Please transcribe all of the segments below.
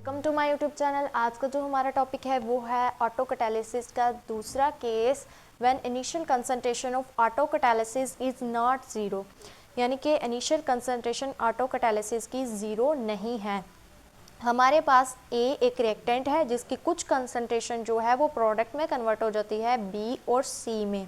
Welcome to my YouTube channel. आज का जो हमारा टॉपिक है वो है ऑटो कैटालिसिस का दूसरा case, when initial concentration of auto catalysis is not zero, यानी कि इनिशियल कंसंट्रेशन ऑटो कैटालिसिस की ज़ीरो नहीं है। हमारे पास ए एक रिएक्टेंट है जिसकी कुछ कंसंट्रेशन जो है वो प्रोडक्ट में कन्वर्ट हो जाती है बी और सी में।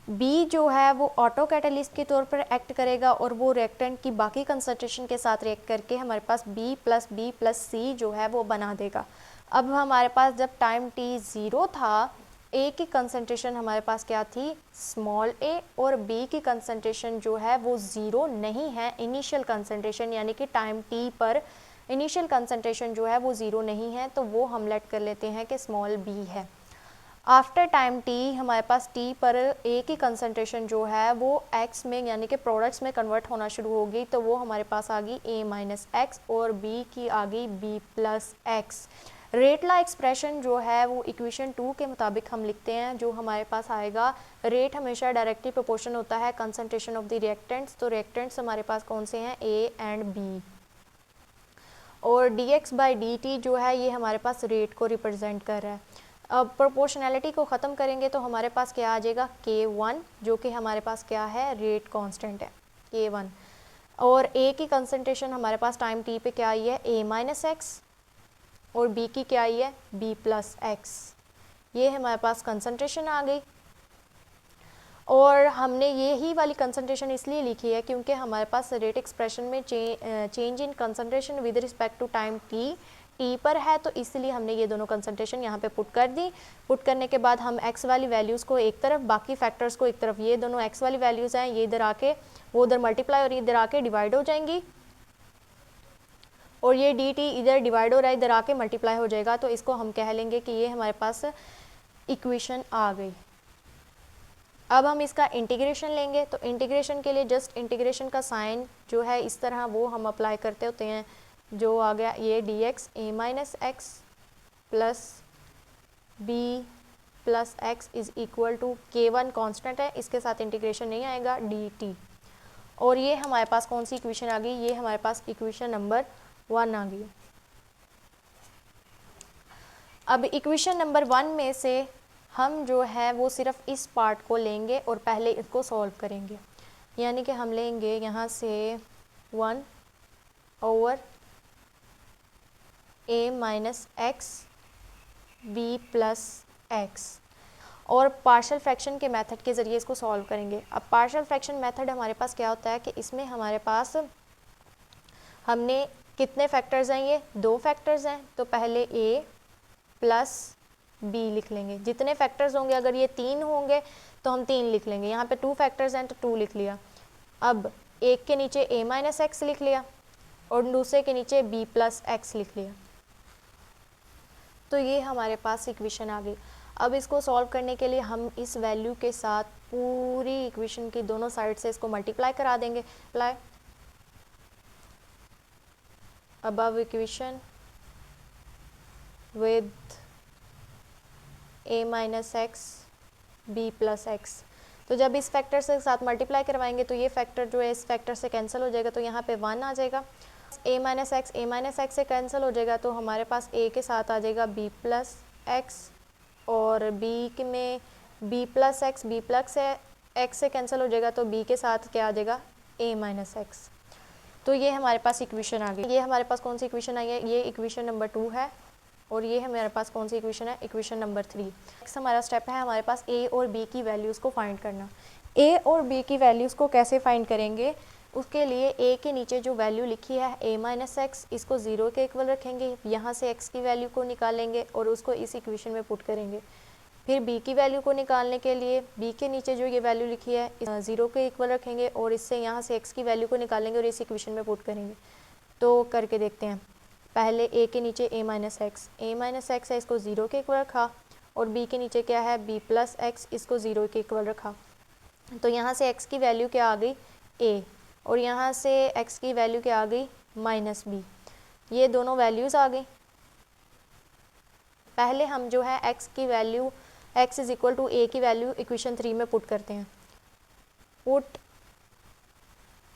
बी जो है वो ऑटो कैटालिस्ट के तौर पर एक्ट करेगा और वो रिएक्टेंट की बाकी कंसंट्रेशन के साथ रिएक्ट करके हमारे पास बी प्लस सी जो है वो बना देगा। अब हमारे पास जब टाइम टी ज़ीरो था, ए की कंसंट्रेशन हमारे पास क्या थी, स्मॉल ए, और बी की कंसंट्रेशन जो है वो ज़ीरो नहीं है। इनिशियल कंसंट्रेशन यानी कि टाइम टी पर इनिशियल कंसंट्रेशन जो है वो ज़ीरो नहीं है, तो वो हम लेट कर लेते हैं कि स्मॉल बी है। आफ्टर टाइम टी हमारे पास टी पर ए की कंसंट्रेशन जो है वो एक्स में यानी कि प्रोडक्ट्स में कन्वर्ट होना शुरू होगी, तो वो हमारे पास आ गई ए माइनस एक्स और बी की आ गई बी प्लस एक्स। रेट ला एक्सप्रेशन जो है वो इक्वेशन 2 के मुताबिक हम लिखते हैं, जो हमारे पास आएगा, रेट हमेशा डायरेक्टली प्रोपोर्शन होता है कंसंट्रेशन ऑफ द रिएक्टेंट्स। तो रिएक्टेंट्स हमारे पास कौन से हैं, ए एंड बी, और dx बाई dt जो है ये हमारे पास रेट को रिप्रेजेंट कर रहा है। अब प्रोपोर्शनैलिटी को ख़त्म करेंगे तो हमारे पास क्या आ जाएगा, k1, जो कि हमारे पास क्या है, रेट कांस्टेंट है k1, और a की कंसंट्रेशन हमारे पास टाइम t पे क्या आई है, a माइनस एक्स, और b की क्या आई है, b प्लस एक्स। ये हमारे पास कंसंट्रेशन आ गई, और हमने ये ही वाली कंसंट्रेशन इसलिए लिखी है क्योंकि हमारे पास रेट एक्सप्रेशन में change in concentration with respect to time t पर है, तो इसलिए हमने ये दोनों कंसंट्रेशन यहाँ पे पुट कर दी। पुट करने के बाद हम x वाली वैल्यूज़ को एक तरफ, बाकी फैक्टर्स को एक तरफ, ये दोनों x वाली वैल्यूज़ हैं, ये इधर आके वो उधर मल्टीप्लाई और इधर आके डिवाइड हो जाएंगी, और ये dt इधर डिवाइड हो रहा है, इधर आके मल्टीप्लाई हो जाएगा, तो इसको हम कह लेंगे कि ये हमारे पास इक्वेशन आ गई। अब हम इसका इंटीग्रेशन लेंगे, तो इंटीग्रेशन के लिए जस्ट इंटीग्रेशन का साइन जो है इस तरह वो हम अप्लाई करते होते हैं, जो आ गया ये dx a minus x plus b plus x is equal to k1 constant है, इसके साथ इंटीग्रेशन नहीं आएगा dt, और ये हमारे पास कौन सी इक्वेशन आ गई, ये हमारे पास इक्वेशन नंबर 1 आ गई। अब इक्वेशन नंबर 1 में से हम जो है वो सिर्फ इस पार्ट को लेंगे और पहले इसको सॉल्व करेंगे, यानी कि हम लेंगे यहाँ से 1 over a minus x b plus x, और पार्शियल फ्रैक्शन के मेथड के ज़रिए इसको सॉल्व करेंगे। अब पार्शियल फ्रैक्शन मेथड हमारे पास क्या होता है कि इसमें हमारे पास हमने कितने फैक्टर्स हैं, ये 2 फैक्टर्स हैं, तो पहले a प्लस बी लिख लेंगे। जितने फैक्टर्स होंगे, अगर ये 3 होंगे तो हम 3 लिख लेंगे, यहाँ पे 2 फैक्टर्स हैं तो 2 लिख लिया। अब एक के नीचे a माइनस एक्स लिख लिया और दूसरे के नीचे b प्लस एक्स लिख लिया, तो ये हमारे पास इक्वेशन आ गई। अब इसको सॉल्व करने के लिए हम इस वैल्यू के साथ पूरी इक्वेशन की दोनों साइड से इसको मल्टीप्लाई करा देंगे। Apply above equation with a minus x b plus x, तो जब इस फैक्टर से साथ मल्टीप्लाई करवाएंगे तो ये फैक्टर जो है इस फैक्टर से कैंसिल हो जाएगा, तो यहाँ पे 1 आ जाएगा। a माइनस एक्स से कैंसिल हो जाएगा, तो हमारे पास a के साथ आ जाएगा b प्लस एक्स, और b में b प्लस एक्स से कैंसिल हो जाएगा, तो b के साथ क्या आ जाएगा, a माइनस एक्स। तो ये हमारे पास इक्वेशन आ गई। ये हमारे पास कौन सी इक्वेशन आई है, ये इक्वेशन नंबर 2 है, और ये हमारे पास कौन सी इक्वेशन है, इक्वेशन नंबर 3। नेक्स्ट हमारा स्टेप है हमारे पास a और b की वैल्यूज़ को फाइंड करना। a और b की वैल्यूज़ को कैसे फाइंड करेंगे, उसके लिए a के नीचे जो वैल्यू लिखी है a माइनस एक्स, इसको 0 के इक्वल रखेंगे, यहाँ से x की वैल्यू को निकालेंगे और उसको इस इक्वेशन में पुट करेंगे। फिर b की वैल्यू को निकालने के लिए b के नीचे जो ये वैल्यू लिखी है 0 के इक्वल रखेंगे और इससे यहाँ से x की वैल्यू को निकालेंगे और इस इक्वेशन में पुट करेंगे। तो करके देखते हैं। पहले a के नीचे a माइनस एक्स है, इसको 0 के इक्वल रखा, और b के नीचे क्या है, b प्लस एक्स, इसको 0 के इक्वल रखा, तो यहाँ से x की वैल्यू क्या आ गई, a, और यहाँ से x की वैल्यू क्या आ गई, माइनस b। ये दोनों वैल्यूज़ आ गई। पहले हम जो है x की value, x is equal to a की वैल्यू इक्वेशन 3 में पुट करते हैं। Put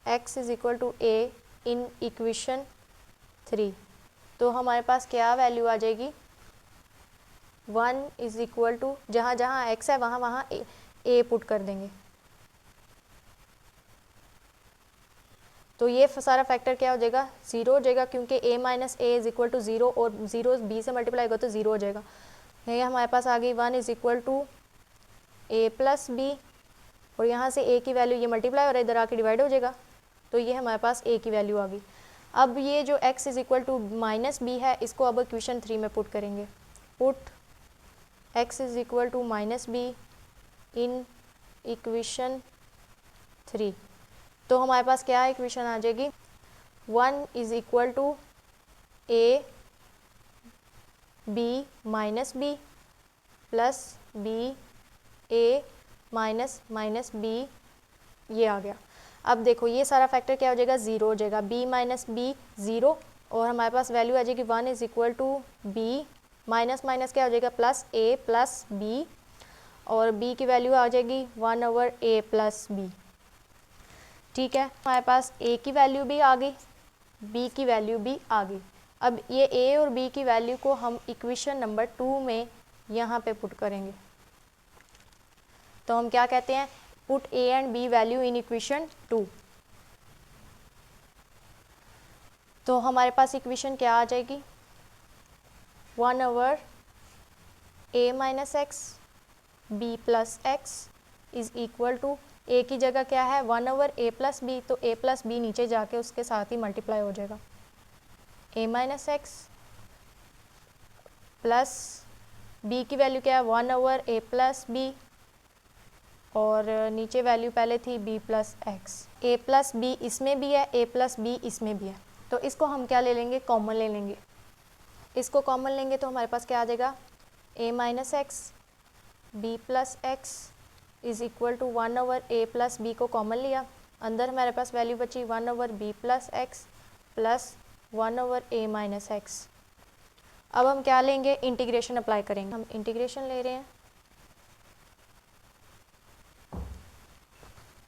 x is equal to a in equation 3, तो हमारे पास क्या वैल्यू आ जाएगी, 1 इज़ इक्वल टू, जहाँ जहाँ x है वहाँ वहाँ a पुट कर देंगे। तो ये सारा फैक्टर क्या हो जाएगा, 0 हो जाएगा, क्योंकि a minus a is equal to 0 और 0 b से मल्टीप्लाई होगा तो 0 हो जाएगा। ये हमारे पास आ गई 1 is equal to a plus b, और यहाँ से a की वैल्यू ये मल्टीप्लाई हो रहा है, इधर आके डिवाइड हो जाएगा, तो ये हमारे पास a की वैल्यू आ गई। अब ये जो x is equal to minus b है, इसको अब इक्वेशन 3 में पुट करेंगे। Put x is equal to minus b in equation 3, तो हमारे पास क्या इक्वेशन आ जाएगी, 1 is equal to a b minus b plus b a minus minus b, ये आ गया। अब देखो ये सारा फैक्टर क्या हो जाएगा, 0 हो जाएगा, b माइनस बी 0, और हमारे पास वैल्यू आ जाएगी 1 is equal to b minus minus क्या हो जाएगा, प्लस a प्लस b, और b की वैल्यू आ जाएगी 1/a प्लस b। ठीक है, हमारे पास a की वैल्यू भी आ गई, b की वैल्यू भी आ गई। अब ये a और b की वैल्यू को हम इक्वेशन नंबर 2 में यहाँ पे पुट करेंगे। तो हम क्या कहते हैं, put a and b value in equation 2। तो हमारे पास इक्वेशन क्या आ जाएगी, 1/a minus x b plus x is equal to, a की जगह क्या है 1/a प्लस बी, तो a प्लस बी नीचे जाके उसके साथ ही मल्टीप्लाई हो जाएगा, a minus x plus b की वैल्यू क्या है 1/a प्लस बी, और नीचे वैल्यू पहले थी b plus x. a plus b इसमें भी है, a प्लस बी इसमें भी है, तो इसको हम क्या ले लेंगे, कॉमन ले लेंगे। इसको कॉमन लेंगे तो हमारे पास क्या आ जाएगा, a minus x b plus x is equal to 1/a plus b को कॉमन लिया, अंदर हमारे पास वैल्यू बची 1/b plus x plus 1/a minus x. अब हम क्या लेंगे, इंटीग्रेशन अप्लाई करेंगे। हम इंटीग्रेशन ले रहे हैं,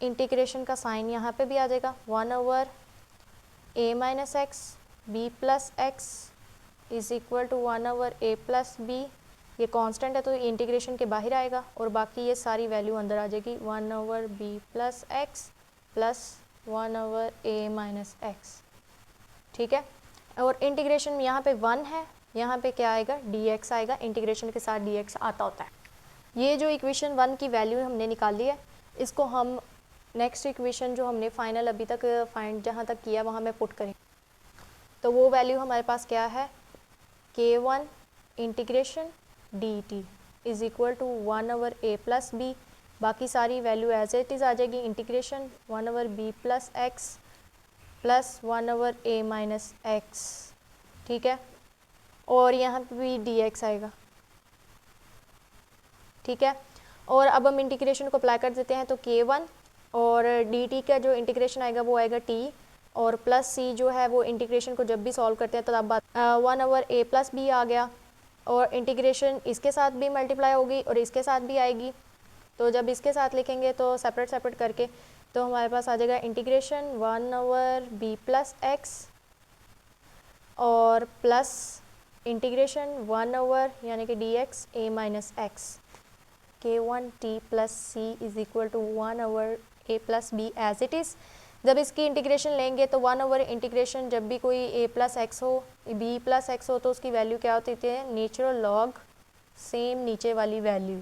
इंटीग्रेशन का साइन यहाँ पे भी आ जाएगा, 1/a minus x b plus x is equal to 1/a plus b. ये कांस्टेंट है तो इंटीग्रेशन के बाहर आएगा, और बाकी ये सारी वैल्यू अंदर आ जाएगी, 1/b plus x plus 1/a minus x. ठीक है, और इंटीग्रेशन में यहाँ पे 1 है, यहाँ पे क्या आएगा, dx आएगा, इंटीग्रेशन के साथ dx आता होता है। ये जो इक्वेशन 1 की वैल्यू हमने निकाल ली है, इसको हम नेक्स्ट इक्वेशन जो हमने फाइनल अभी तक फाइंड जहाँ तक किया वहाँ में पुट करें, तो वो वैल्यू हमारे पास क्या है, k1 integration dt is equal to 1/a plus b, बाकी सारी वैल्यू एज इट इज़ आ जाएगी, integration 1/b plus x plus 1/a minus x. ठीक है, और यहाँ पे भी dx आएगा। ठीक है, और अब हम इंटीग्रेशन को अप्लाई कर देते हैं, तो k1 और dt का जो इंटीग्रेशन आएगा वो आएगा t, और प्लस c जो है वो इंटीग्रेशन को जब भी सॉल्व करते हैं तो तब 1/a प्लस बी आ गया, और इंटीग्रेशन इसके साथ भी मल्टीप्लाई होगी और इसके साथ भी आएगी, तो जब इसके साथ लिखेंगे तो सेपरेट सेपरेट करके, तो हमारे पास आ जाएगा इंटीग्रेशन 1/b प्लस एक्स और प्लस इंटीग्रेशन 1/ यानी कि dx a minus x, k1t plus c is equal to 1/a plus b as it is. जब इसकी इंटीग्रेशन लेंगे तो 1/ इंटीग्रेशन, जब भी कोई a प्लस एक्स हो b प्लस एक्स हो तो उसकी वैल्यू क्या होती है, नेचुरल लॉग सेम नीचे वाली वैल्यू,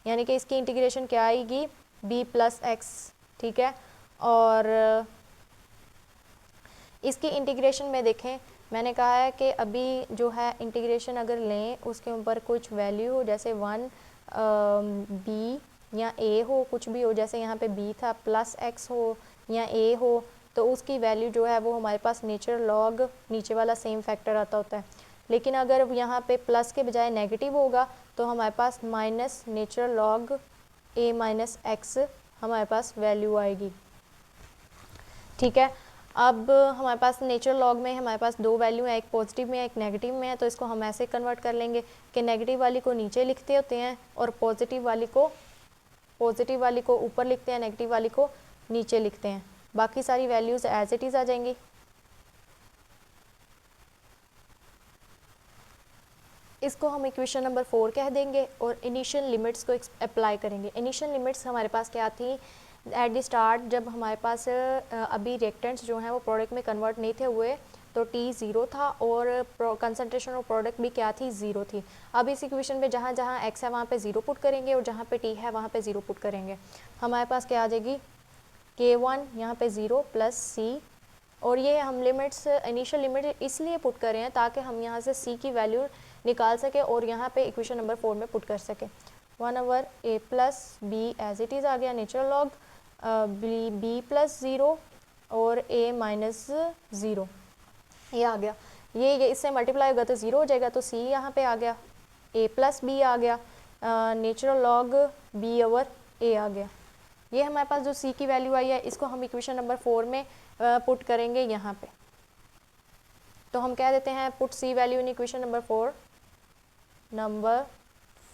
यानी कि इसकी इंटीग्रेशन क्या आएगी, b प्लस एक्स। ठीक है, और इसकी इंटीग्रेशन में देखें, मैंने कहा है कि अभी जो है इंटीग्रेशन अगर लें उसके ऊपर कुछ वैल्यू हो, जैसे 1 b या a हो, कुछ भी हो, जैसे यहाँ पे b था, प्लस x हो या a हो, तो उसकी वैल्यू जो है वो हमारे पास नेचुरल लॉग नीचे वाला सेम फैक्टर आता होता है। लेकिन अगर यहाँ पे प्लस के बजाय नेगेटिव होगा तो हमारे पास minus natural log a minus x हमारे पास वैल्यू आएगी। ठीक है, अब हमारे पास नेचुरल लॉग में हमारे पास दो वैल्यू है, एक पॉजिटिव में है एक नेगेटिव में है, तो इसको हम ऐसे कन्वर्ट कर लेंगे कि नेगेटिव वाली को नीचे लिखते होते हैं और पॉजिटिव वाली को ऊपर लिखते हैं, नेगेटिव वाली को नीचे लिखते हैं, बाकी सारी वैल्यूज़ एज इट इज़ आ जाएंगी। इसको हम इक्वेशन नंबर 4 कह देंगे और इनिशियल लिमिट्स को अप्लाई करेंगे। इनिशियल लिमिट्स हमारे पास क्या थी एट द स्टार्ट, जब हमारे पास अभी रिएक्टेंट्स जो हैं वो प्रोडक्ट में कन्वर्ट नहीं थे हुए, तो T 0 था और कंसनट्रेशन ऑफ प्रोडक्ट भी क्या थी, 0 थी। अब इस इक्वेशन में जहाँ जहाँ x है वहाँ पे 0 पुट करेंगे और जहाँ पे T है वहाँ पे 0 पुट करेंगे। हमारे पास क्या आ जाएगी, K1 यहाँ पे 0 प्लस C, और ये हम लिमिट्स इनिशियल लिमिट इसलिए पुट कर रहे हैं ताकि हम यहाँ से C की वैल्यू निकाल सके और यहाँ पे इक्वेशन नंबर 4 में पुट कर सके। 1/a plus b as it is आ गया, नेचुरल लॉग b प्लस 0 और a माइनस 0, ये आ गया। ये इससे मल्टीप्लाई होगा तो 0 हो जाएगा, तो c यहाँ पे आ गया, a प्लस b आ गया, नेचुरल लॉग b/a आ गया। ये हमारे पास जो c की वैल्यू आई है इसको हम इक्वेशन नंबर 4 में पुट करेंगे यहाँ पे। तो हम कह देते हैं put c value in equation number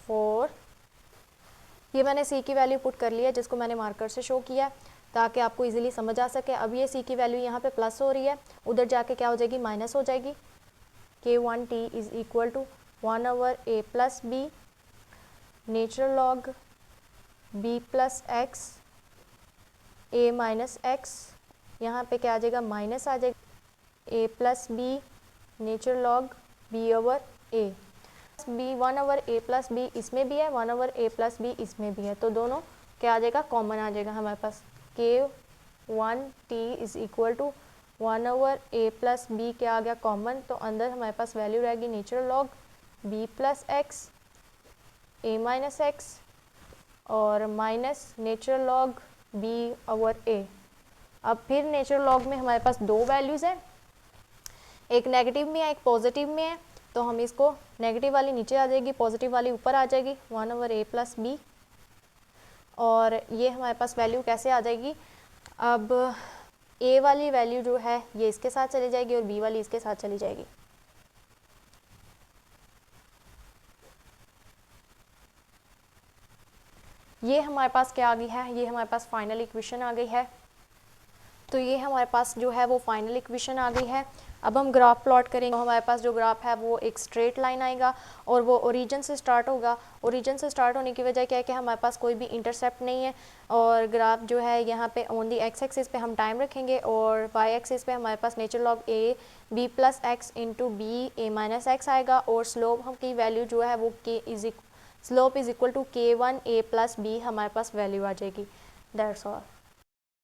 4। ये मैंने c की वैल्यू पुट कर लिया जिसको मैंने मार्कर से शो किया ताकि आपको इजीली समझ आ सके। अब ये c की वैल्यू यहाँ पे प्लस हो रही है, उधर जाके क्या हो जाएगी, माइनस हो जाएगी। K1t is equal to 1/a plus b natural log b plus x a minus x, यहाँ पे क्या आ जाएगा, माइनस आ जाएगा a plus b natural log b/a। b 1/a plus b इसमें भी है, 1/a प्लस b इसमें भी है, तो दोनों क्या आ जाएगा, कॉमन आ जाएगा हमारे पास। K1t is equal to 1/a plus b क्या आ गया, कॉमन, तो अंदर हमारे पास वैल्यू रहेगी natural log b plus x a minus x और माइनस नेचुरल लॉग b/a। अब फिर नेचुरल लॉग में हमारे पास दो वैल्यूज़ हैं, एक नेगेटिव में है एक पॉजिटिव में है, तो हम इसको नेगेटिव वाली नीचे आ जाएगी, पॉजिटिव वाली ऊपर आ जाएगी, 1/a प्लस b। और ये हमारे पास वैल्यू कैसे आ जाएगी, अब a वाली वैल्यू जो है ये इसके साथ चली जाएगी और b वाली इसके साथ चली जाएगी। ये हमारे पास क्या आ गई है, ये हमारे पास फाइनल इक्वेशन आ गई है। तो ये हमारे पास जो है वो फाइनल इक्वेशन आ गई है। अब हम ग्राफ प्लॉट करेंगे, तो हमारे पास जो ग्राफ है वो एक स्ट्रेट लाइन आएगा और वो ओरिजिन से स्टार्ट होगा। ओरिजिन से स्टार्ट होने की वजह क्या है कि हमारे पास कोई भी इंटरसेप्ट नहीं है और ग्राफ जो है यहाँ पे ऑन दी एक्स एक्सिस पे हम टाइम रखेंगे और वाई एक्सिस पे हमारे पास natural log a b plus x into B a minus x आएगा और स्लोप हम की वैल्यू जो है वो slope is equal to K1 a plus b हमारे पास वैल्यू आ जाएगी। That's all.